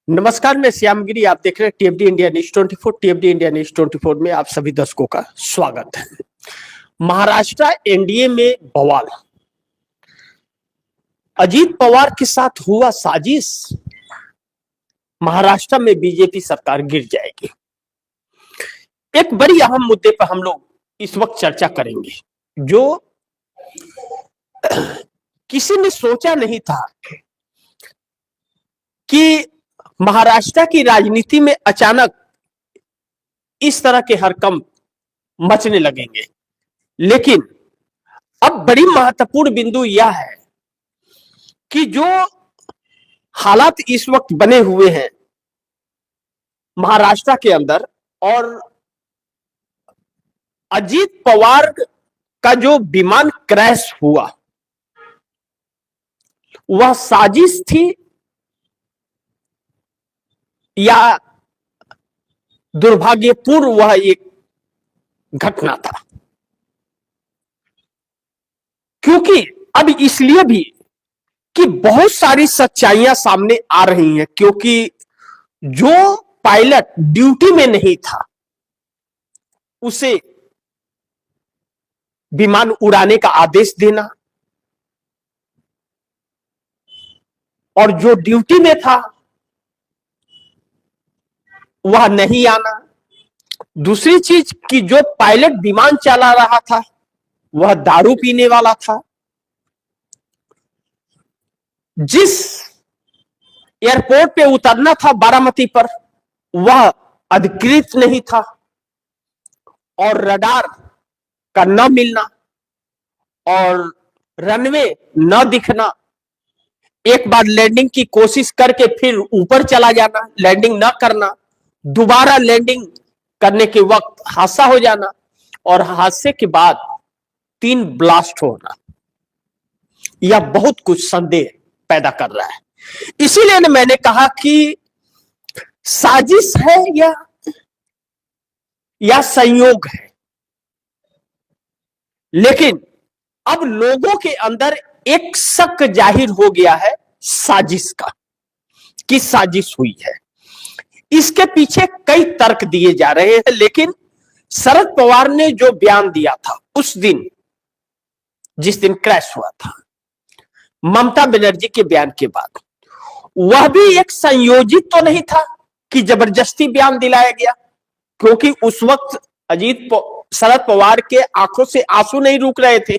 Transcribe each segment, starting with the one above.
नमस्कार, मैं श्यामगिरी। आप देख रहे हैं टीएफडी इंडिया न्यूज 24। टीएफडी इंडिया न्यूज 24 में आप सभी दर्शकों का स्वागत है। महाराष्ट्र एनडीए में बवाल, अजीत पवार के साथ हुआ साजिश, महाराष्ट्र में बीजेपी सरकार गिर जाएगी। एक बड़ी अहम मुद्दे पर हम लोग इस वक्त चर्चा करेंगे, जो किसी ने सोचा नहीं था कि महाराष्ट्र की राजनीति में अचानक इस तरह के हरकंप मचने लगेंगे। लेकिन अब बड़ी महत्वपूर्ण बिंदु यह है कि जो हालात इस वक्त बने हुए हैं महाराष्ट्र के अंदर, और अजीत पवार का जो विमान क्रैश हुआ वह साजिश थी या दुर्भाग्यपूर्ण वह एक घटना था। क्योंकि अब इसलिए भी कि बहुत सारी सच्चाइयां सामने आ रही हैं, क्योंकि जो पायलट ड्यूटी में नहीं था उसे विमान उड़ाने का आदेश देना, और जो ड्यूटी में था वह नहीं आना। दूसरी चीज कि जो पायलट विमान चला रहा था वह दारू पीने वाला था, जिस एयरपोर्ट पे उतरना था बारामती पर वह अधिकृत नहीं था, और रडार का न मिलना और रनवे न दिखना, एक बार लैंडिंग की कोशिश करके फिर ऊपर चला जाना, लैंडिंग न करना, दोबारा लैंडिंग करने के वक्त हादसा हो जाना, और हादसे के बाद 3 ब्लास्ट होना, यह बहुत कुछ संदेह पैदा कर रहा है। इसीलिए मैंने कहा कि साजिश है या संयोग है। लेकिन अब लोगों के अंदर एक शक जाहिर हो गया है साजिश का, कि साजिश हुई है। इसके पीछे कई तर्क दिए जा रहे हैं, लेकिन शरद पवार ने जो बयान दिया था उस दिन, जिस दिन क्रैश हुआ था ममता बनर्जी के बयान के बाद, वह भी एक संयोजित तो नहीं था कि जबरदस्ती बयान दिलाया गया, क्योंकि उस वक्त शरद पवार के आंखों से आंसू नहीं रुक रहे थे,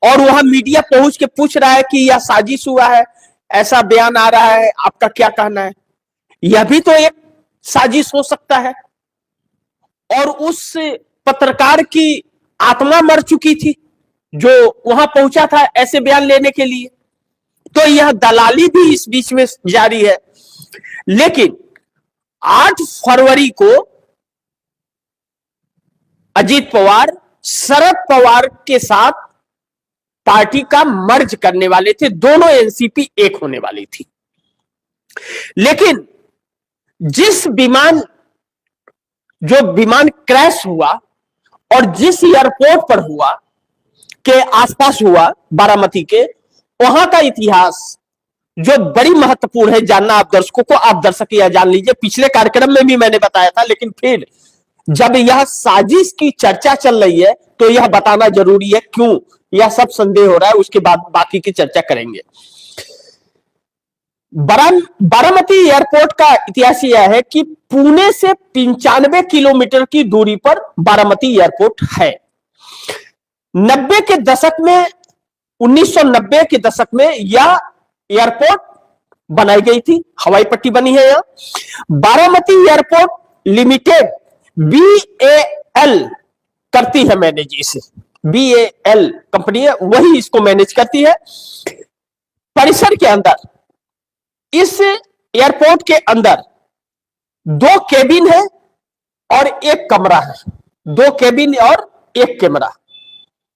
और वह मीडिया पहुंच के पूछ रहा है कि यह साजिश हुआ है, ऐसा बयान आ रहा है, आपका क्या कहना है। यह भी तो एक साजिश हो सकता है। और उस पत्रकार की आत्मा मर चुकी थी जो वहां पहुंचा था ऐसे बयान लेने के लिए, तो यह दलाली भी इस बीच में जारी है। लेकिन 8 फरवरी को अजीत पवार शरद पवार के साथ पार्टी का मर्ज करने वाले थे, दोनों एनसीपी एक होने वाली थी। लेकिन जो विमान क्रैश हुआ और जिस एयरपोर्ट पर हुआ के आसपास हुआ बारामती के, वहां का इतिहास जो बड़ी महत्वपूर्ण है जानना आप दर्शकों को, आप दर्शक यह जान लीजिए। पिछले कार्यक्रम में भी मैंने बताया था, लेकिन फिर जब यह साजिश की चर्चा चल रही है तो यह बताना जरूरी है, क्यों यह सब संदेह हो रहा है, उसके बाद बाकी की चर्चा करेंगे। बारामती एयरपोर्ट का इतिहास यह है कि पुणे से 95 किलोमीटर की दूरी पर बारामती एयरपोर्ट है। 90 के दशक में 1990 के दशक में यह एयरपोर्ट बनाई गई थी, हवाई पट्टी बनी है। यहां बारामती एयरपोर्ट लिमिटेड BAL करती है मैनेज, इसे BAL कंपनी है, वही इसको मैनेज करती है। परिसर के अंदर, इस एयरपोर्ट के अंदर 2 केबिन है और 1 कमरा है। 2 केबिन और 1 कमरा।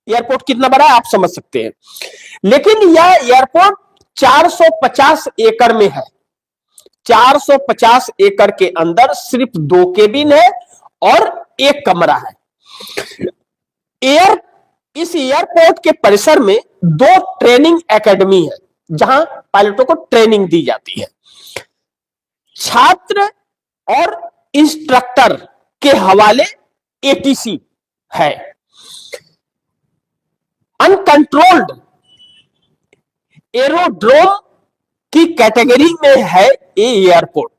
एयरपोर्ट कितना बड़ा है आप समझ सकते हैं। लेकिन यह एयरपोर्ट 450 एकड़ में है। 450 एकड़ के अंदर सिर्फ 2 केबिन है और 1 कमरा है। इस एयरपोर्ट के परिसर में 2 ट्रेनिंग एकेडमी है जहां पायलटों को ट्रेनिंग दी जाती है। छात्र और इंस्ट्रक्टर के हवाले एटीसी है। अनकंट्रोल्ड एरोड्रोम की कैटेगरी में है ये एयरपोर्ट,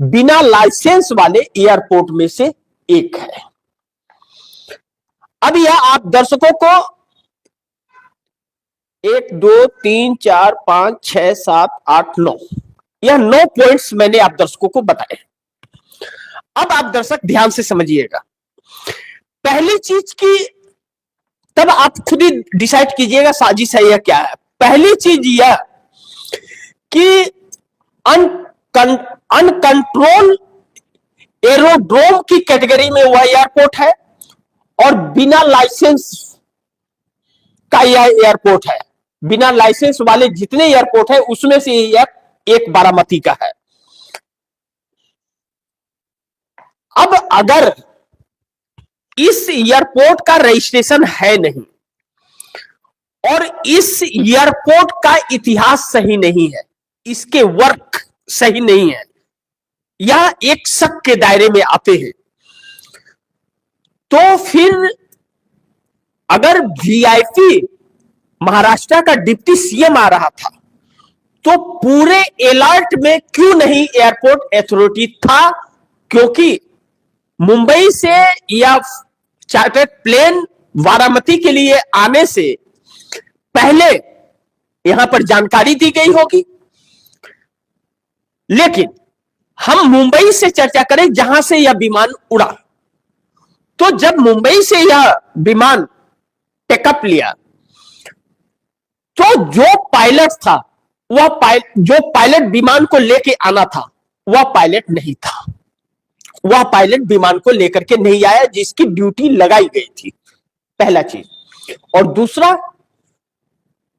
बिना लाइसेंस वाले एयरपोर्ट में से एक है। अब यह आप दर्शकों को 1 2 3 4 5 6 7 8 9 यह 9 पॉइंट्स मैंने आप दर्शकों को बताए। अब आप दर्शक ध्यान से समझिएगा। पहली चीज की तब आप खुद ही डिसाइड कीजिएगा साजिश है या क्या है। पहली चीज यह कि अनकंट्रोल एरोड्रोम की कैटेगरी में वह एयरपोर्ट है और बिना लाइसेंस का यह एयरपोर्ट है। बिना लाइसेंस वाले जितने एयरपोर्ट है उसमें से यह एक बारामती का है। अब अगर इस एयरपोर्ट का रजिस्ट्रेशन है नहीं और इस एयरपोर्ट का इतिहास सही नहीं है, इसके वर्क सही नहीं है, यह एक शक के दायरे में आते हैं, तो फिर अगर वीआईपी महाराष्ट्र का डिप्टी सीएम आ रहा था तो पूरे अलर्ट में क्यों नहीं एयरपोर्ट अथॉरिटी था? क्योंकि मुंबई से या चार्टर्ड प्लेन बारामती के लिए आने से पहले यहां पर जानकारी दी गई होगी। लेकिन हम मुंबई से चर्चा करें जहां से यह विमान उड़ा, तो जब मुंबई से यह विमान टेकअप लिया तो जो पायलट था वह जो पायलट विमान को लेके आना था वह पायलट नहीं था। वह पायलट विमान को लेकर के नहीं आया जिसकी ड्यूटी लगाई गई थी, पहला चीज। और दूसरा,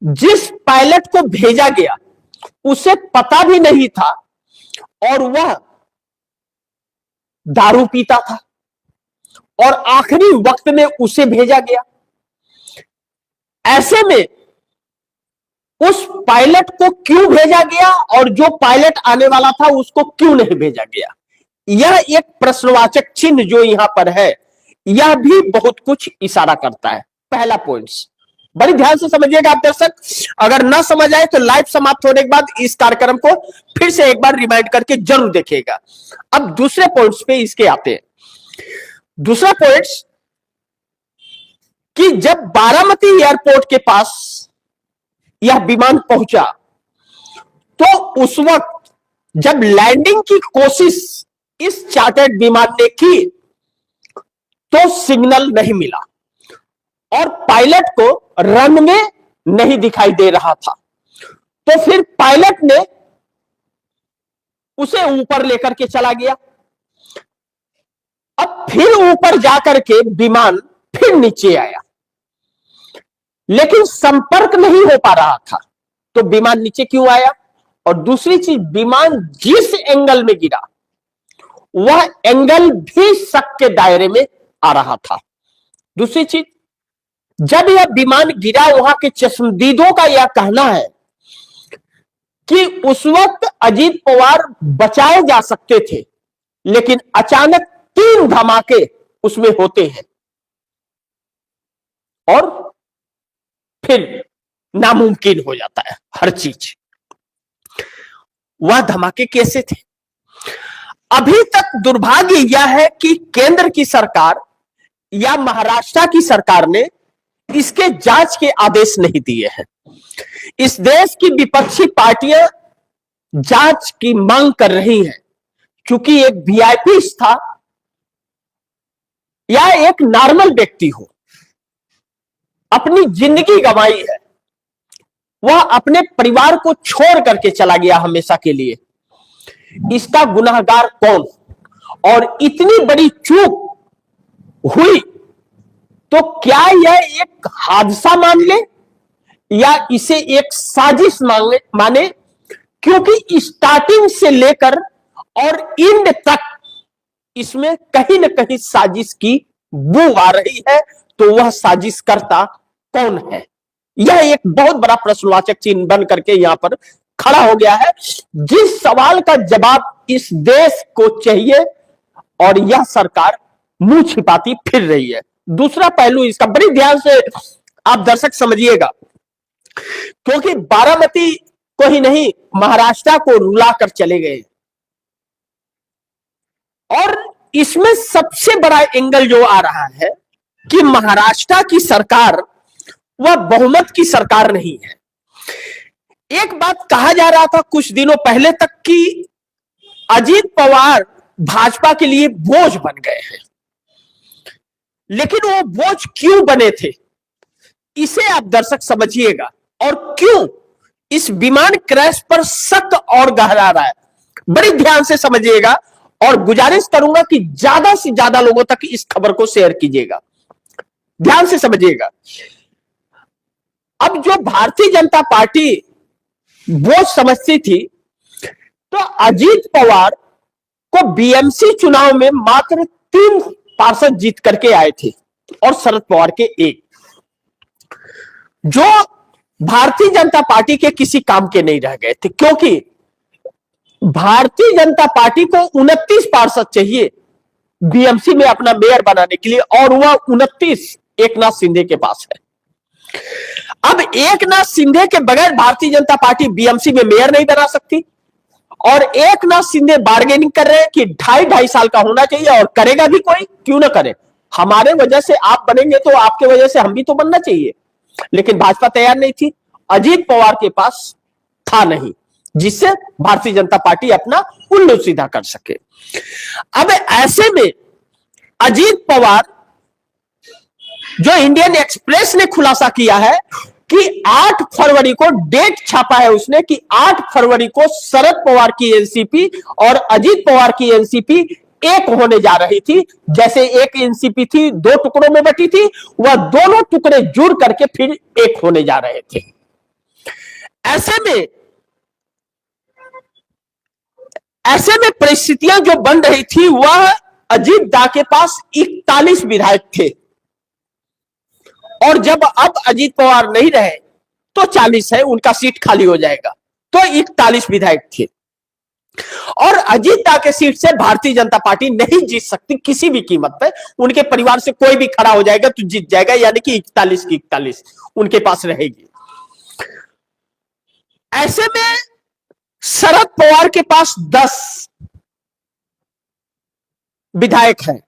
जिस पायलट को भेजा गया उसे पता भी नहीं था और वह दारू पीता था और आखिरी वक्त में उसे भेजा गया। ऐसे में उस पायलट को क्यों भेजा गया और जो पायलट आने वाला था उसको क्यों नहीं भेजा गया? यह एक प्रश्नवाचक चिन्ह जो यहां पर है, यह भी बहुत कुछ इशारा करता है। पहला पॉइंट बड़ी ध्यान से समझिएगा आप दर्शक। अगर ना समझ आए तो लाइव समाप्त होने के बाद इस कार्यक्रम को फिर से एक बार रिमाइंड करके जरूर देखिएगा। अब दूसरे पॉइंट्स पे इसके आते हैं। दूसरा पॉइंट्स कि जब बारामती एयरपोर्ट के पास यह विमान पहुंचा तो उस वक्त जब लैंडिंग की कोशिश इस चार्टर्ड विमान ने की तो सिग्नल नहीं मिला और पायलट को रनवे नहीं दिखाई दे रहा था। तो फिर पायलट ने उसे ऊपर लेकर के चला गया। अब फिर ऊपर जाकर के विमान फिर नीचे आया, लेकिन संपर्क नहीं हो पा रहा था, तो विमान नीचे क्यों आया? और दूसरी चीज, विमान जिस एंगल में गिरा वह एंगल भी शक के दायरे में आ रहा था। दूसरी चीज, जब यह विमान गिरा वहां के चश्मदीदों का यह कहना है कि उस वक्त अजीत पवार बचाए जा सकते थे, लेकिन अचानक 3 धमाके उसमें होते हैं और फिर नामुमकिन हो जाता है हर चीज। वह धमाके कैसे थे? अभी तक दुर्भाग्य यह है कि केंद्र की सरकार या महाराष्ट्र की सरकार ने इसके जांच के आदेश नहीं दिए हैं। इस देश की विपक्षी पार्टियां जांच की मांग कर रही हैं, क्योंकि एक वीआईपी था या एक नॉर्मल व्यक्ति हो, अपनी जिंदगी गंवाई है, वह अपने परिवार को छोड़ करके चला गया हमेशा के लिए। इसका गुनहगार कौन? और इतनी बड़ी चूक हुई तो क्या यह एक हादसा मान ले या इसे एक साजिश माने? क्योंकि स्टार्टिंग से लेकर और एंड तक इसमें कहीं ना कहीं साजिश की बू आ रही है। तो वह साजिशकर्ता कौन है? यह एक बहुत बड़ा प्रश्नवाचक चिन्ह बन करके यहां पर खड़ा हो गया है, जिस सवाल का जवाब इस देश को चाहिए और यह सरकार मुंह छिपाती फिर रही है। दूसरा पहलू इसका बड़ी ध्यान से आप दर्शक समझिएगा, क्योंकि बारामती को ही नहीं महाराष्ट्र को रुला कर चले गए, और इसमें सबसे बड़ा एंगल जो आ रहा है कि महाराष्ट्र की सरकार वह बहुमत की सरकार नहीं है। एक बात कहा जा रहा था कुछ दिनों पहले तक कि अजीत पवार भाजपा के लिए बोझ बन गए हैं, लेकिन वो बोझ क्यों बने थे इसे आप दर्शक समझिएगा, और क्यों इस विमान क्रैश पर शक और गहरा रहा है, बड़ी ध्यान से समझिएगा और गुजारिश करूंगा कि ज्यादा से ज्यादा लोगों तक इस खबर को शेयर कीजिएगा। ध्यान से समझिएगा। अब जो भारतीय जनता पार्टी बोझ समझती थी, तो अजीत पवार को बीएमसी चुनाव में मात्र 3 पार्षद जीत करके आए थे और शरद पवार के 1, जो भारतीय जनता पार्टी के किसी काम के नहीं रह गए थे, क्योंकि भारतीय जनता पार्टी को 29 पार्षद चाहिए बीएमसी में अपना मेयर बनाने के लिए, और वह 29 एकनाथ शिंदे के पास है। अब एकनाथ शिंदे के बगैर भारतीय जनता पार्टी बीएमसी में मेयर नहीं बना सकती, और एकनाथ शिंदे बार्गेनिंग कर रहे हैं कि 2.5 साल का होना चाहिए, और करेगा भी कोई, क्यों ना करे, हमारे वजह से आप बनेंगे तो आपके वजह से हम भी तो बनना चाहिए। लेकिन भाजपा तैयार नहीं थी, अजीत पवार के पास था नहीं, जिससे भारतीय जनता पार्टी अपना उल्लू सीधा कर सके। अब ऐसे में अजीत पवार, जो इंडियन एक्सप्रेस ने खुलासा किया है कि 8 फरवरी को डेट छापा है उसने कि 8 फरवरी को शरद पवार की एनसीपी और अजीत पवार की एनसीपी एक होने जा रही थी। जैसे एक एनसीपी थी 2 टुकड़ों में बटी थी, वह दोनों टुकड़े जुड़ करके फिर एक होने जा रहे थे। ऐसे में परिस्थितियां जो बन रही थी, वह अजीत दा के पास 41 विधायक थे, और जब अब अजीत पवार नहीं रहे तो 40 है, उनका सीट खाली हो जाएगा, तो 41 विधायक थे, और अजीत दा के सीट से भारतीय जनता पार्टी नहीं जीत सकती किसी भी कीमत पे। उनके परिवार से कोई भी खड़ा हो जाएगा तो जीत जाएगा, यानी कि 41 की 41 उनके पास रहेगी। ऐसे में शरद पवार के पास 10 विधायक हैं,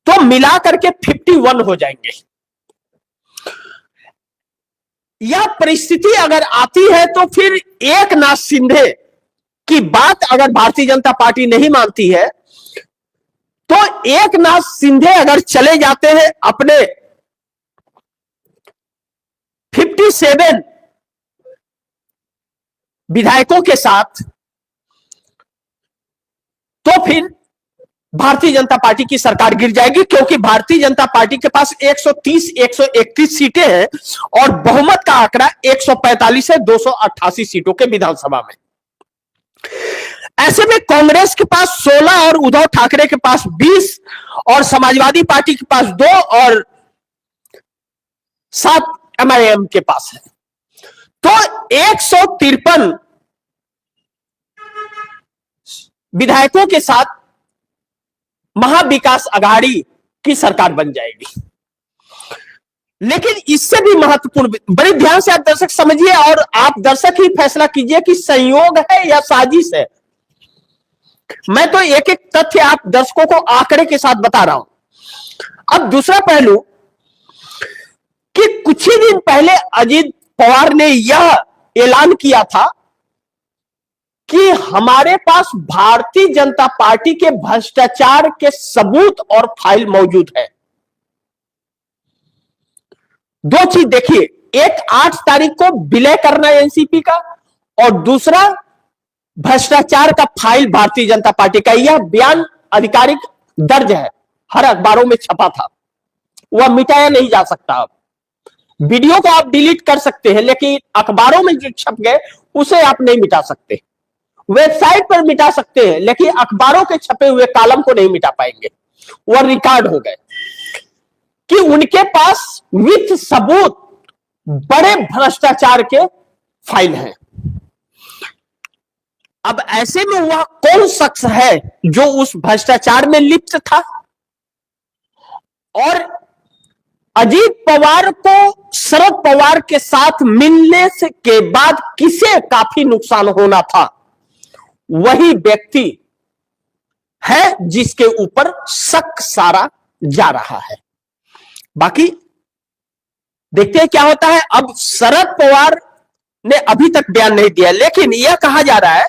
तो मिला करके 51 हो जाएंगे। यह परिस्थिति अगर आती है तो फिर एकनाथ शिंदे की बात अगर भारतीय जनता पार्टी नहीं मानती है, तो एकनाथ शिंदे अगर चले जाते हैं अपने 57 विधायकों के साथ, तो फिर भारतीय जनता पार्टी की सरकार गिर जाएगी, क्योंकि भारतीय जनता पार्टी के पास 130 131 सीटें हैं और बहुमत का आंकड़ा 145 है 288 सीटों के विधानसभा में। ऐसे में कांग्रेस के पास 16 और उद्धव ठाकरे के पास 20 और समाजवादी पार्टी के पास 2 और 7 एमआईएम के पास है, तो 153 विधायकों के साथ महाविकास अघाड़ी की सरकार बन जाएगी। लेकिन इससे भी महत्वपूर्ण, बड़े ध्यान से आप दर्शक समझिए और आप दर्शक ही फैसला कीजिए कि संयोग है या साजिश है। मैं तो एक एक तथ्य आप दर्शकों को आंकड़े के साथ बता रहा हूं। अब दूसरा पहलू कि कुछ ही दिन पहले अजीत पवार ने यह ऐलान किया था कि हमारे पास भारतीय जनता पार्टी के भ्रष्टाचार के सबूत और फाइल मौजूद है। 2 चीज देखिए, एक 8 तारीख को विलय करना एनसीपी का, और दूसरा भ्रष्टाचार का फाइल भारतीय जनता पार्टी का। यह बयान आधिकारिक दर्ज है, हर अखबारों में छपा था, वह मिटाया नहीं जा सकता। अब वीडियो को आप डिलीट कर सकते हैं, लेकिन अखबारों में जो छप गए उसे आप नहीं मिटा सकते। वेबसाइट पर मिटा सकते हैं, लेकिन अखबारों के छपे हुए कॉलम को नहीं मिटा पाएंगे, वह रिकॉर्ड हो गए कि उनके पास विथ सबूत बड़े भ्रष्टाचार के फाइल हैं। अब ऐसे में वह कौन शख्स है जो उस भ्रष्टाचार में लिप्त था? और अजीत पवार को शरद पवार के साथ मिलने से के बाद किसे काफी नुकसान होना था, वही व्यक्ति है जिसके ऊपर शक सारा जा रहा है। बाकी देखते हैं क्या होता है। अब शरद पवार ने अभी तक बयान नहीं दिया, लेकिन यह कहा जा रहा है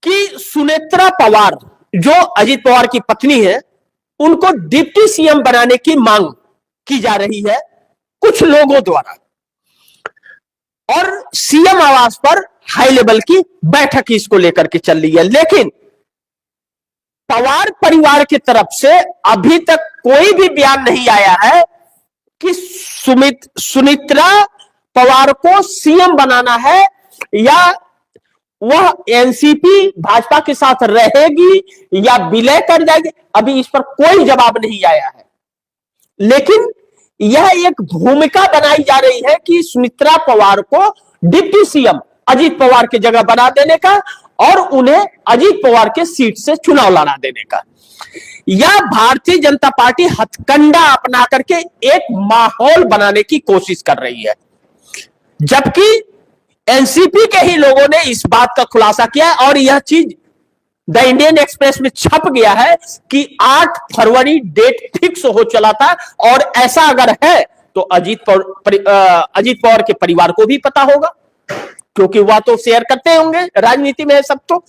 कि सुनेत्रा पवार जो अजीत पवार की पत्नी है, उनको डिप्टी सीएम बनाने की मांग की जा रही है कुछ लोगों द्वारा, और सीएम आवास पर हाई लेवल की बैठक इसको लेकर के चल रही है। लेकिन पवार परिवार की तरफ से अभी तक कोई भी बयान नहीं आया है कि सुनेत्रा पवार को सीएम बनाना है या वह एनसीपी भाजपा के साथ रहेगी या विलय कर जाएगी। अभी इस पर कोई जवाब नहीं आया है, लेकिन यह एक भूमिका बनाई जा रही है कि सुनेत्रा पवार को डिप्टी सीएम अजीत पवार की जगह बना देने का और उन्हें अजीत पवार के सीट से चुनाव लड़ा देने का। यह भारतीय जनता पार्टी हथकंडा अपना करके एक माहौल बनाने की कोशिश कर रही है, जबकि एनसीपी के ही लोगों ने इस बात का खुलासा किया है और यह चीज द इंडियन एक्सप्रेस में छप गया है कि 8 फरवरी डेट फिक्स हो चला था, और ऐसा अगर है तो अजीत पवार के परिवार को भी पता होगा, क्योंकि वह तो शेयर करते होंगे, राजनीति में है सब तो।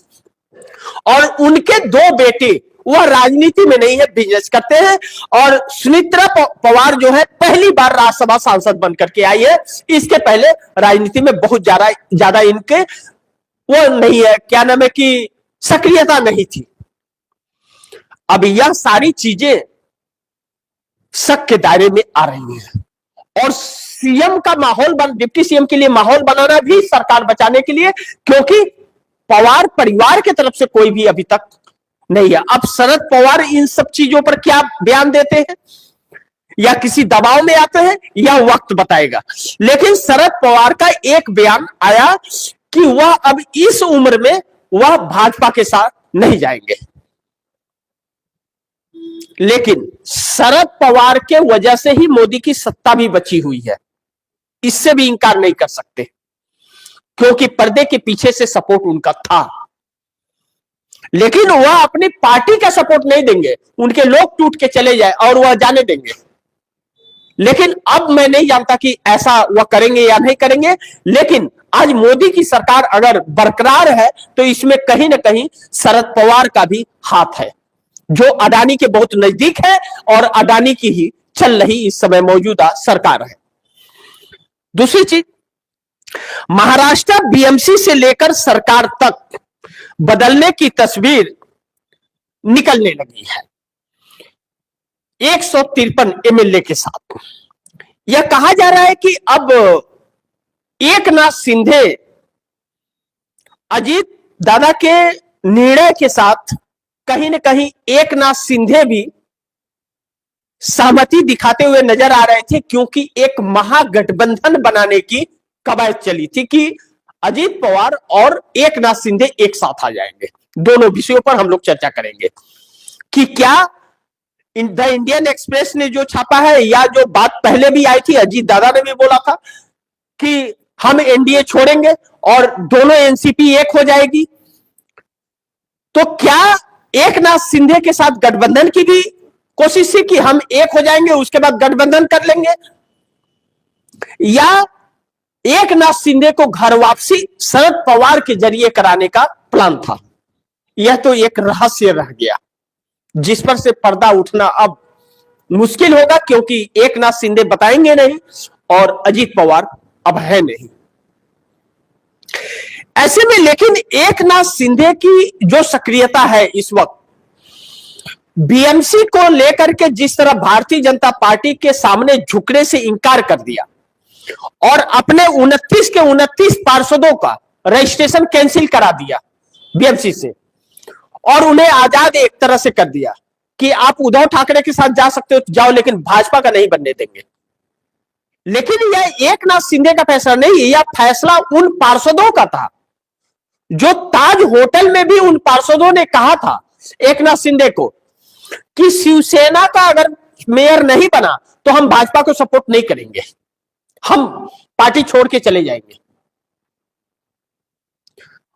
और उनके 2 बेटे वह राजनीति में नहीं है, बिजनेस करते हैं। और सुनेत्रा पवार जो है पहली बार राज्यसभा सांसद बनकर के आई है, इसके पहले राजनीति में बहुत ज्यादा इनके वो नहीं है, क्या नाम है कि सक्रियता नहीं थी। अब यह सारी चीजें शक के दायरे में आ रही हैं, और सीएम का माहौल डिप्टी सीएम के लिए माहौल बनाना भी सरकार बचाने के लिए, क्योंकि पवार परिवार की तरफ से कोई भी अभी तक नहीं है। अब शरद पवार इन सब चीजों पर क्या बयान देते हैं या किसी दबाव में आते हैं, यह वक्त बताएगा। लेकिन शरद पवार का एक बयान आया कि वह अब इस उम्र में वह भाजपा के साथ नहीं जाएंगे, लेकिन शरद पवार के वजह से ही मोदी की सत्ता भी बची हुई है, इससे भी इंकार नहीं कर सकते, क्योंकि पर्दे के पीछे से सपोर्ट उनका था। लेकिन वह अपनी पार्टी का सपोर्ट नहीं देंगे, उनके लोग टूट के चले जाए और वह जाने देंगे। लेकिन अब मैं नहीं जानता कि ऐसा वह करेंगे या नहीं करेंगे, लेकिन आज मोदी की सरकार अगर बरकरार है तो इसमें कहीं ना कहीं शरद पवार का भी हाथ है, जो अडानी के बहुत नजदीक है और अडानी की ही चल रही इस समय मौजूदा सरकार है। दूसरी चीज, महाराष्ट्र बीएमसी से लेकर सरकार तक बदलने की तस्वीर निकलने लगी है 153 एमएलए के साथ। यह कहा जा रहा है कि अब एकनाथ शिंदे अजीत दादा के निर्णय के साथ कहीं ना कहीं एकनाथ शिंदे भी सहमति दिखाते हुए नजर आ रहे थे, क्योंकि एक महागठबंधन बनाने की कवायद चली थी कि अजीत पवार और एकनाथ शिंदे एक साथ आ जाएंगे। दोनों विषयों पर हम लोग चर्चा करेंगे कि क्या द इंडियन एक्सप्रेस ने जो छापा है या जो बात पहले भी आई थी, अजीत दादा ने भी बोला था कि हम एनडीए छोड़ेंगे और दोनों एनसीपी एक हो जाएगी, तो क्या एकनाथ शिंदे के साथ गठबंधन की भी कोशिश थी कि हम एक हो जाएंगे उसके बाद गठबंधन कर लेंगे, या एकनाथ शिंदे को घर वापसी शरद पवार के जरिए कराने का प्लान था? यह तो एक रहस्य रह गया, जिस पर से पर्दा उठना अब मुश्किल होगा, क्योंकि एकनाथ शिंदे बताएंगे नहीं और अजीत पवार अब है नहीं। ऐसे में लेकिन एकनाथ शिंदे की जो सक्रियता है इस वक्त, बीएमसी को लेकर के जिस तरह भारतीय जनता पार्टी के सामने झुकने से इंकार कर दिया और अपने 29 के 29 पार्षदों का रजिस्ट्रेशन कैंसिल करा दिया बीएमसी से, और उन्हें आजाद एक तरह से कर दिया कि आप उद्धव ठाकरे के साथ जा सकते हो तो जाओ, लेकिन भाजपा का नहीं बनने देंगे। लेकिन यह एकनाथ शिंदे का फैसला नहीं, यह फैसला उन पार्षदों का था जो ताज होटल में भी उन पार्षदों ने कहा था एकनाथ शिंदे को कि शिवसेना का अगर मेयर नहीं बना तो हम भाजपा को सपोर्ट नहीं करेंगे, हम पार्टी छोड़ के चले जाएंगे।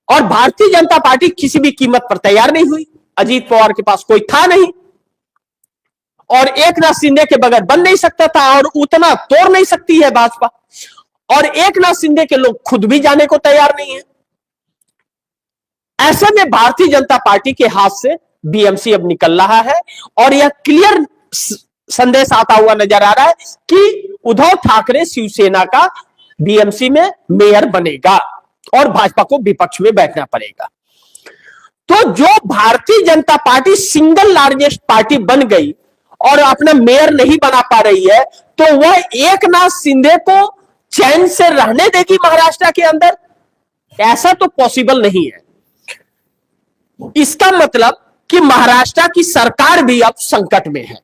और भारतीय जनता पार्टी किसी भी कीमत पर तैयार नहीं हुई। अजीत पवार के पास कोई था नहीं और एकनाथ शिंदे के बगैर बन नहीं सकता था और उतना तोड़ नहीं सकती है भाजपा, और एकनाथ शिंदे के लोग खुद भी जाने को तैयार नहीं है। ऐसे में भारतीय जनता पार्टी के हाथ से बीएमसी अब निकल रहा है और यह क्लियर संदेश आता हुआ नजर आ रहा है कि उद्धव ठाकरे शिवसेना का बीएमसी में मेयर बनेगा और भाजपा को विपक्ष में बैठना पड़ेगा। तो जो Bharatiya Janata party single largest party बन गई और अपना मेयर नहीं बना पा रही है, तो वह एकनाथ शिंदे को चैन से रहने देगी महाराष्ट्र के अंदर? ऐसा तो पॉसिबल नहीं है। इसका मतलब कि महाराष्ट्र की सरकार भी अब संकट में है,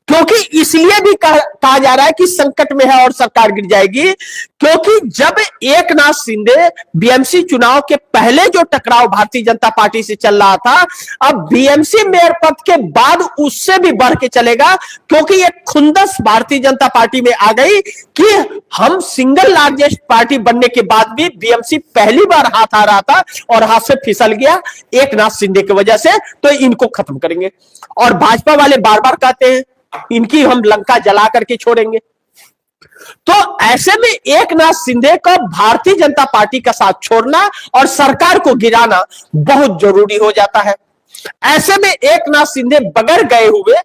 क्योंकि इसलिए भी कहा जा रहा है कि संकट में है और सरकार गिर जाएगी, क्योंकि जब एकनाथ शिंदे बीएमसी चुनाव के पहले जो टकराव भारतीय जनता पार्टी से चल रहा था, अब बीएमसी मेयर पद के बाद उससे भी बढ़ के चलेगा, क्योंकि एक खुंदस भारतीय जनता पार्टी में आ गई कि हम सिंगल लार्जेस्ट पार्टी बनने के बाद भी बीएमसी पहली बार हाथ आ रहा था और हाथ से फिसल गया एकनाथ शिंदे की वजह से, तो इनको खत्म करेंगे। और भाजपा वाले बार बार कहते हैं इनकी हम लंका जला करके छोड़ेंगे। तो ऐसे में एकनाथ शिंदे को भारतीय जनता पार्टी का साथ छोड़ना और सरकार को गिराना बहुत जरूरी हो जाता है। ऐसे में एकनाथ शिंदे बगैर गए हुए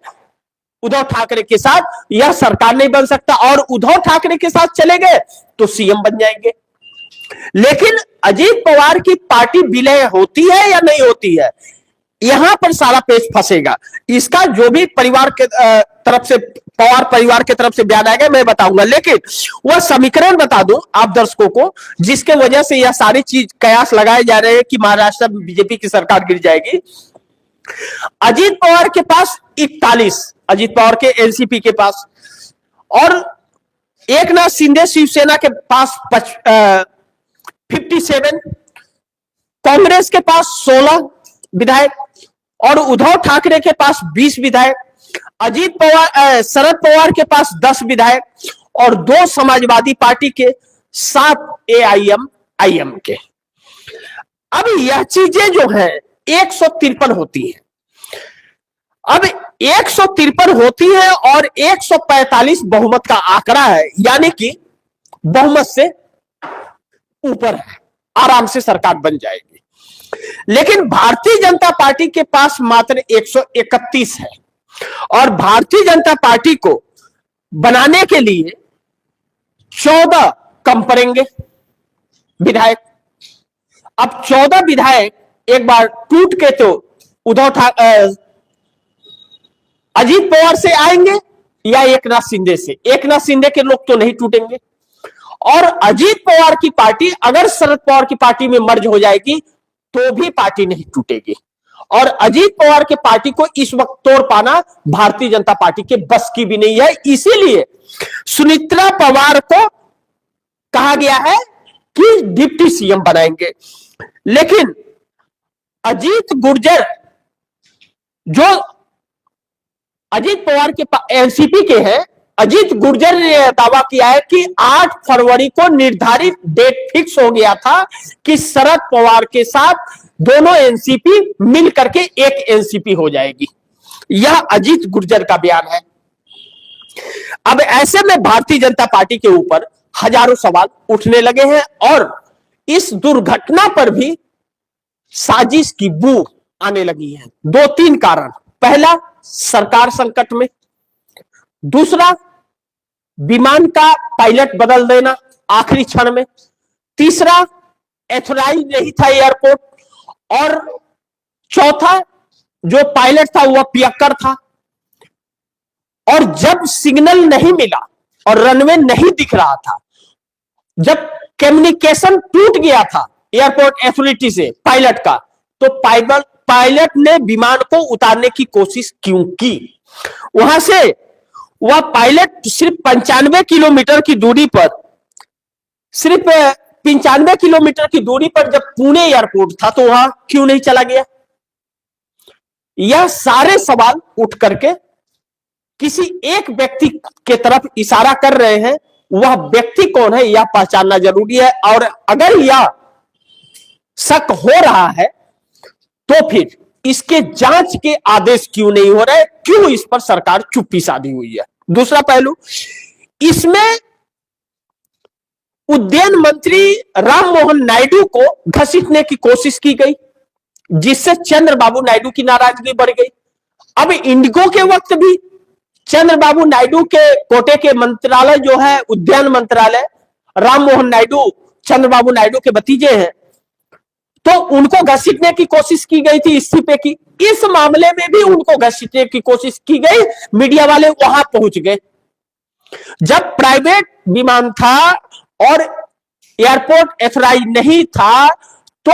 उद्धव ठाकरे के साथ यह सरकार नहीं बन सकता, और उद्धव ठाकरे के साथ चले गए तो सीएम बन जाएंगे। लेकिन अजीत पवार की पार्टी विलय होती है या नहीं होती है, यहां पर सारा पेच फंसेगा। इसका जो भी परिवार के तरफ से, पवार परिवार की तरफ से बयान आएगा मैं बताऊंगा, लेकिन वह समीकरण बता दूं आप दर्शकों को जिसके वजह से यह सारी चीज कयास लगाए जा रहे हैं कि महाराष्ट्र में बीजेपी की सरकार गिर जाएगी। अजीत पवार के पास 41, अजीत पवार के एनसीपी के पास, और एकनाथ शिंदे शिवसेना के पास 57, कांग्रेस के पास 16 विधायक और उद्धव ठाकरे के पास 20 विधायक, अजीत पवार शरद पवार के पास 10 विधायक और 2 समाजवादी पार्टी के 7 एआईएम के। अब यह चीजें जो है 153 होती है। अब 153 होती है और 145 बहुमत का आंकड़ा है, यानी कि बहुमत से ऊपर है, आराम से सरकार बन जाएगी। लेकिन भारतीय जनता पार्टी के पास मात्र 131 है और भारतीय जनता पार्टी को बनाने के लिए 14 कम पड़ेंगे विधायक। अब 14 विधायक एक बार टूट के तो अजीत पवार से आएंगे या एकनाथ शिंदे से। एकनाथ शिंदे के लोग तो नहीं टूटेंगे, और अजीत पवार की पार्टी अगर शरद पवार की पार्टी में मर्ज हो जाएगी तो भी पार्टी नहीं टूटेगी, और अजीत पवार के पार्टी को इस वक्त तोड़ पाना भारतीय जनता पार्टी के बस की भी नहीं है। इसीलिए सुनीत्रा पवार को कहा गया है कि डिप्टी सीएम बनाएंगे। लेकिन अजीत गुर्जर, जो अजीत पवार के एनसीपी के हैं, अजीत गुर्जर ने दावा किया है कि 8 फरवरी को निर्धारित डेट फिक्स हो गया था कि शरद पवार के साथ दोनों एनसीपी मिल करके एक एनसीपी हो जाएगी। यह अजीत गुर्जर का बयान है। अब ऐसे में भारतीय जनता पार्टी के ऊपर हजारों सवाल उठने लगे हैं और इस दुर्घटना पर भी साजिश की बू आने लगी है। 2-3 कारण। पहला, सरकार संकट में। दूसरा, विमान का पायलट बदल देना आखिरी क्षण में। तीसरा, एथोराइज नहीं था एयरपोर्ट। और चौथा, जो पायलट था वह पियक्कर था, और जब सिग्नल नहीं मिला और रनवे नहीं दिख रहा था, जब कम्युनिकेशन टूट गया था एयरपोर्ट अथॉरिटी से पायलट का, तो पायलट ने विमान को उतारने की कोशिश क्यों की? वहां से वह पायलट सिर्फ 95 किलोमीटर की दूरी पर सिर्फ 95 किलोमीटर की दूरी पर जब पुणे एयरपोर्ट था तो वहां क्यों नहीं चला गया? यह सारे सवाल उठ करके किसी एक व्यक्ति के तरफ इशारा कर रहे हैं। वह व्यक्ति कौन है यह पहचानना जरूरी है, और अगर यह शक हो रहा है तो फिर इसके जांच के आदेश क्यों नहीं हो रहे, क्यों इस पर सरकार चुप्पी साधी हुई है? दूसरा पहलू, इसमें उद्यान मंत्री राम मोहन नायडू को घसीटने की कोशिश की गई, जिससे चंद्रबाबू नायडू की नाराजगी बढ़ गई। अब इंडिगो के वक्त भी चंद्रबाबू नायडू के कोटे के मंत्रालय जो है उद्यान मंत्रालय, राम मोहन नायडू चंद्रबाबू नायडू के भतीजे हैं, तो उनको घसीटने की कोशिश की गई थी इस्तीफे की। इस मामले में भी उनको घसीटने की कोशिश की गई, मीडिया वाले वहां पहुंच गए। जब प्राइवेट विमान था और एयरपोर्ट एथोराइज नहीं था तो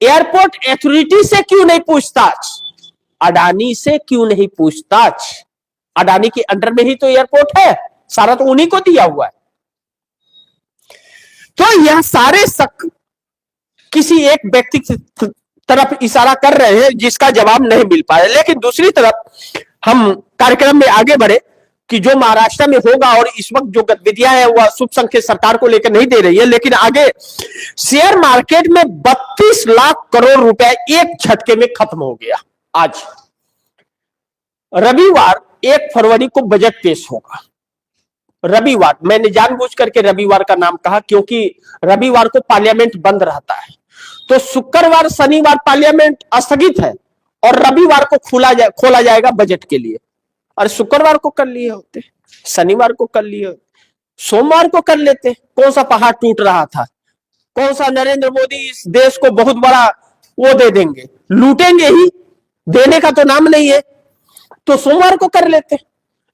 एयरपोर्ट अथॉरिटी से क्यों नहीं पूछताछ, अडानी से क्यों नहीं पूछताछ? अडानी के अंडर में ही तो एयरपोर्ट है, सारा तो उन्हीं को दिया हुआ है। तो यह सारे शक किसी एक व्यक्ति की तरफ इशारा कर रहे हैं जिसका जवाब नहीं मिल पाया। लेकिन दूसरी तरफ हम कार्यक्रम में आगे बढ़े कि जो महाराष्ट्र में होगा, और इस वक्त जो गतिविधियां हैं वह शुभ संकेत सरकार को लेकर नहीं दे रही है, लेकिन आगे शेयर मार्केट में 32 लाख करोड़ रुपए एक झटके में खत्म हो गया। आज रविवार 1 फरवरी को बजट पेश होगा। रविवार, मैंने जानबूझ करके रविवार का नाम कहा क्योंकि रविवार को पार्लियामेंट बंद रहता है, तो शुक्रवार शनिवार पार्लियामेंट स्थगित है और रविवार को खोला जाएगा बजट के लिए। और शुक्रवार को कर लिए होते, शनिवार को कर लिए होते, सोमवार को कर लेते। कौन सा पहाड़ टूट रहा था? कौन सा नरेंद्र मोदी इस देश को बहुत बड़ा वो दे देंगे, लूटेंगे ही, देने का तो नाम नहीं है, तो सोमवार को कर लेते।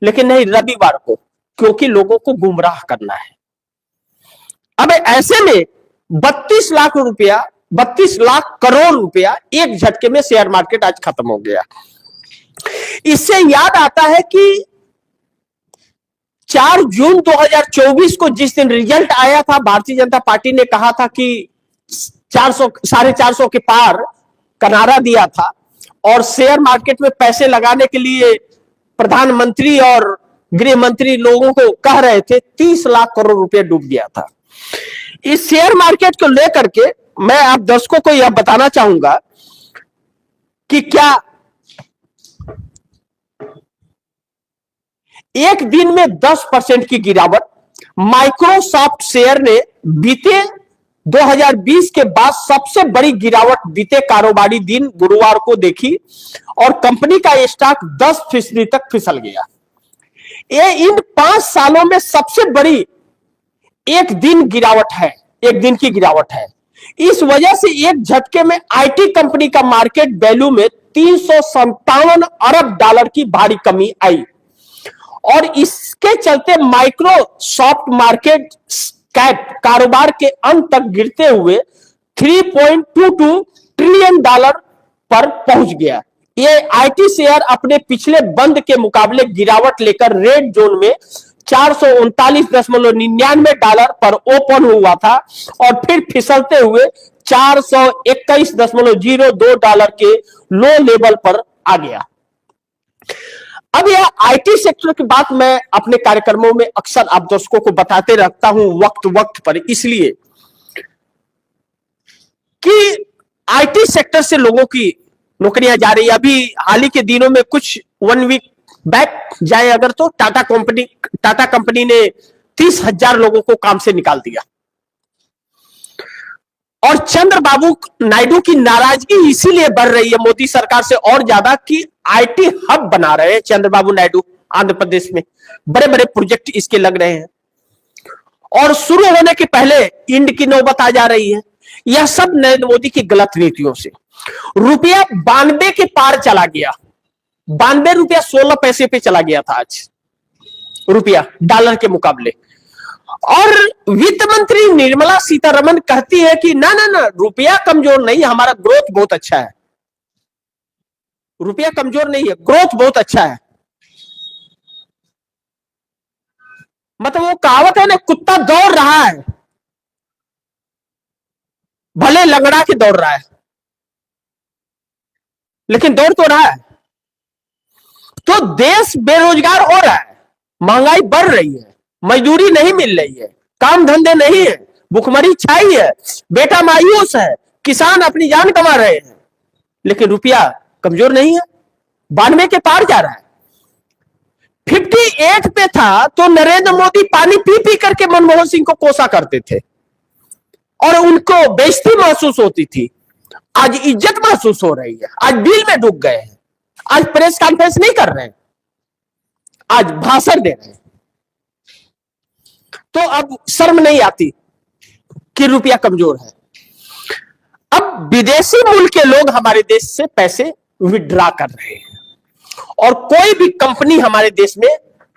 लेकिन नहीं, रविवार को, क्योंकि लोगों को गुमराह करना है। अब ऐसे में 32 लाख रुपया, 32 लाख करोड़ रुपया एक झटके में शेयर मार्केट आज खत्म हो गया। इससे याद आता है कि 4 जून 2024 को जिस दिन रिजल्ट आया था, भारतीय जनता पार्टी ने कहा था कि 400 450 के पार का नारा दिया था और शेयर मार्केट में पैसे लगाने के लिए प्रधानमंत्री और गृह मंत्री लोगों को कह रहे थे। 30 लाख करोड़ रुपए डूब गया था। इस शेयर मार्केट को लेकर के मैं आप दर्शकों को यह बताना चाहूंगा कि क्या एक दिन में 10% की गिरावट माइक्रोसॉफ्ट शेयर ने बीते 2020 के बाद सबसे बड़ी गिरावट बीते कारोबारी दिन गुरुवार को देखी और कंपनी का स्टॉक 10% तक फिसल गया। ये इन 5 सालों में सबसे बड़ी एक दिन की गिरावट है। इस वजह से एक झटके में आईटी कंपनी का मार्केट वैल्यू में 357 अरब डॉलर की भारी कमी आई और इसके चलते माइक्रोसॉफ्ट मार्केट कैप कारोबार के अंत तक गिरते हुए 3.22 ट्रिलियन डॉलर पर पहुंच गया। ये आईटी शेयर अपने पिछले बंद के मुकाबले गिरावट लेकर रेड जोन में 439.99 डॉलर पर ओपन हुआ था और फिर फिसलते हुए 421.02 डॉलर के लो लेवल पर आ गया। अब यह आईटी सेक्टर की बात मैं अपने कार्यक्रमों में अक्सर आप दर्शकों को बताते रहता हूं वक्त वक्त पर, इसलिए कि आईटी सेक्टर से लोगों की नौकरियां जा रही है। अभी हाल ही के दिनों में कुछ 1 वीक बैक जाए अगर तो टाटा कंपनी ने 30,000 लोगों को काम से निकाल दिया और चंद्रबाबू नायडू की नाराजगी इसीलिए बढ़ रही है मोदी सरकार से और ज्यादा कि आईटी हब बना रहे हैं चंद्रबाबू नायडू आंध्र प्रदेश में, बड़े बड़े प्रोजेक्ट इसके लग रहे हैं और शुरू होने के पहले इंड की नौबत आ जा रही है। यह सब नरेंद्र मोदी की गलत नीतियों से। रुपया 92 के पार चला गया, 92 रुपया 16 पैसे पे चला गया था आज रुपया डॉलर के मुकाबले। और वित्त मंत्री निर्मला सीतारमण कहती है कि ना ना ना, रुपया कमजोर नहीं, हमारा ग्रोथ बहुत अच्छा है। रुपया कमजोर नहीं है, ग्रोथ बहुत अच्छा है। मतलब वो कहावत है ना, कुत्ता दौड़ रहा है भले लंगड़ा के दौड़ रहा है, लेकिन दौड़ तो रहा है। तो देश बेरोजगार हो रहा है, महंगाई बढ़ रही है, मजदूरी नहीं मिल रही है, काम धंधे नहीं है, भुखमरी छाई है, बेटा मायूस है, किसान अपनी जान गंवा रहे हैं, लेकिन रुपया कमजोर नहीं है, 92 के पार जा रहा है। 58 पे था तो नरेंद्र मोदी पानी पी पी करके मनमोहन सिंह को कोसा करते थे और उनको बेइज्जती महसूस होती थी। आज इज्जत महसूस हो रही है, आज बिल में डूब गए हैं, आज प्रेस कॉन्फ्रेंस नहीं कर रहे हैं, आज भाषण दे रहे हैं। तो अब शर्म नहीं आती कि रुपया कमजोर है। अब विदेशी मूल के लोग हमारे देश से पैसे विड्रॉ कर रहे हैं और कोई भी कंपनी हमारे देश में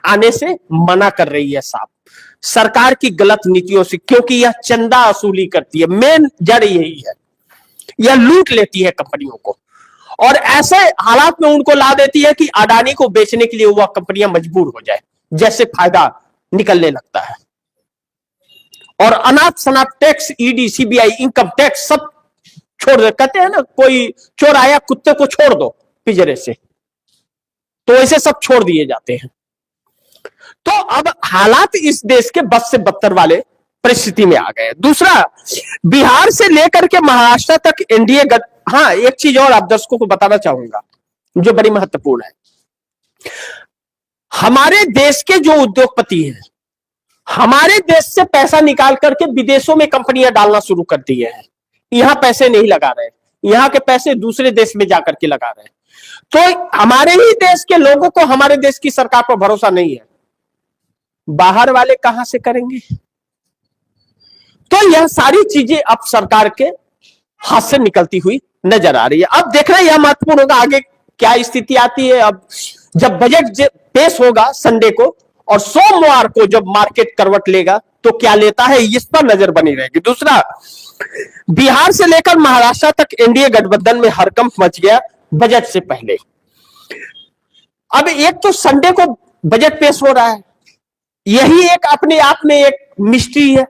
आने से मना कर रही है साहब, सरकार की गलत नीतियों से, क्योंकि यह चंदा वसूली करती है। मेन जड़ यही है, यह लूट लेती है कंपनियों को और ऐसे हालात में उनको ला देती है कि अडानी को बेचने के लिए वह कंपनियां मजबूर हो जाए, जैसे फायदा निकलने लगता है। और अनाप शनाप tax, ED, CBI, income tax सब छोड़ दे। कहते हैं ना, कोई चोर आया, कुत्ते को छोड़ दो पिंजरे से, तो ऐसे सब छोड़ दिए जाते हैं। तो अब हालात इस देश के बद से बदतर वाले परिस्थिति में आ गए। दूसरा, बिहार से लेकर के महाराष्ट्र तक एनडीए हाँ, एक चीज और आप दर्शकों को बताना चाहूंगा जो बड़ी महत्वपूर्ण है। हमारे देश के जो उद्योगपति हैं, हमारे देश से पैसा निकाल करके विदेशों में कंपनियां डालना शुरू कर दी है। यहां पैसे नहीं लगा रहे, यहां के पैसे दूसरे देश में जाकर के लगा रहे हैं। तो हमारे ही देश के लोगों को हमारे देश की सरकार पर भरोसा नहीं है, बाहर वाले कहां से करेंगे? तो यह सारी चीजें अब सरकार के हाथ से निकलती हुई नजर आ रही है। अब देख रहे हैं, यह महत्वपूर्ण होगा आगे क्या स्थिति आती है। अब जब बजट पेश होगा संडे को और सोमवार को जब मार्केट करवट लेगा तो क्या लेता है, इस पर नजर बनी रहेगी। दूसरा, बिहार से लेकर महाराष्ट्र तक एनडीए गठबंधन में हड़कंप मच गया बजट से पहले। अब एक तो संडे को बजट पेश हो रहा है, यही एक अपने आप में एक मिस्ट्री है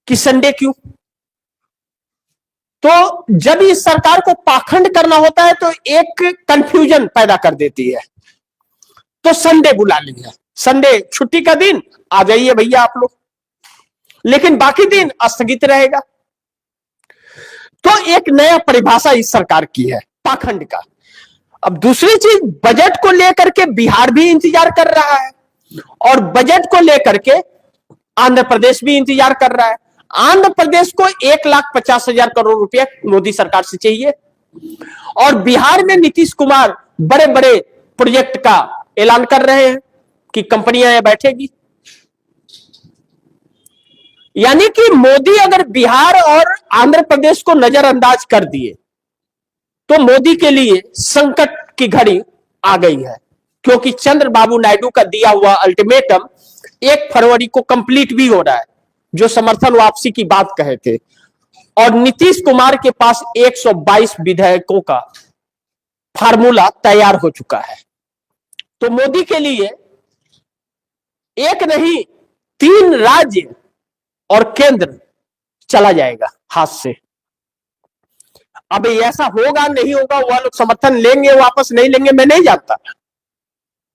कि संडे क्यों। तो जब इस सरकार को पाखंड करना होता है तो एक कंफ्यूजन पैदा कर देती है। तो संडे बुला लिया, संडे छुट्टी का दिन, आ जाइए भैया आप लोग, लेकिन बाकी दिन स्थगित रहेगा। तो एक नया परिभाषा इस सरकार की है पाखंड का। अब दूसरी चीज, बजट को लेकर के बिहार भी इंतजार कर रहा है और बजट को लेकर के आंध्र प्रदेश भी इंतजार कर रहा है। आंध्र प्रदेश को 1,50,000 करोड़ रुपया मोदी सरकार से चाहिए और बिहार में नीतीश कुमार बड़े बड़े प्रोजेक्ट का ऐलान कर रहे हैं कि कंपनियां यहां बैठेगी। यानी कि मोदी अगर बिहार और आंध्र प्रदेश को नजरअंदाज कर दिए तो मोदी के लिए संकट की घड़ी आ गई है, क्योंकि चंद्रबाबू नायडू का दिया हुआ अल्टीमेटम 1 फरवरी को कंप्लीट भी हो रहा है, जो समर्थन वापसी की बात कहे थे, और नीतीश कुमार के पास 122 विधेयकों का फार्मूला तैयार हो चुका है। तो मोदी के लिए एक नहीं 3 राज्य और केंद्र चला जाएगा हाथ से। अब ऐसा होगा नहीं होगा, वह लोग समर्थन लेंगे वापस नहीं लेंगे, मैं नहीं जानता,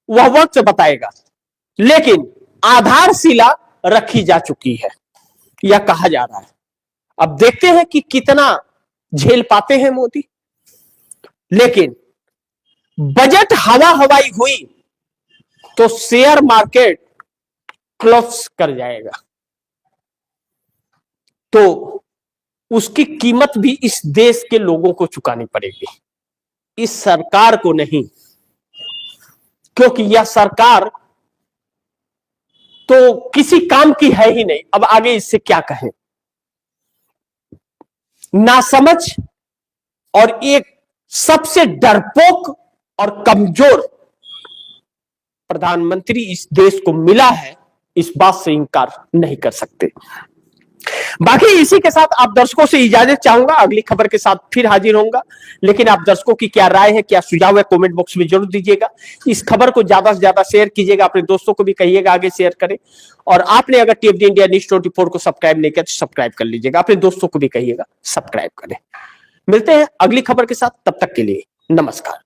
वह वक्त बताएगा। लेकिन आधारशिला रखी जा चुकी है, यह कहा जा रहा है। अब देखते हैं कि कितना झेल पाते हैं मोदी। लेकिन बजट हवा हवाई हुई तो शेयर मार्केट क्लोज कर जाएगा, तो उसकी कीमत भी इस देश के लोगों को चुकानी पड़ेगी, इस सरकार को नहीं, क्योंकि यह सरकार तो किसी काम की है ही नहीं। अब आगे इससे क्या कहें, नासमझ और एक सबसे डरपोक और कमजोर प्रधानमंत्री इस देश को मिला है, इस बात से इंकार नहीं कर सकते। बाकी इसी के साथ आप दर्शकों से इजाजत चाहूंगा, अगली खबर के साथ फिर हाजिर होऊंगा। लेकिन आप दर्शकों की क्या राय है, क्या सुझाव है, कमेंट बॉक्स में जरूर दीजिएगा। इस खबर को ज्यादा से ज्यादा शेयर कीजिएगा, अपने दोस्तों को भी कहिएगा आगे शेयर करें। और आपने अगर टीएफडी इंडिया न्यूज़ 24 को सब्सक्राइब नहीं किया तो सब्सक्राइब कर लीजिएगा, अपने दोस्तों को भी कहिएगा सब्सक्राइब करें। मिलते हैं अगली खबर के साथ, तब तक के लिए नमस्कार।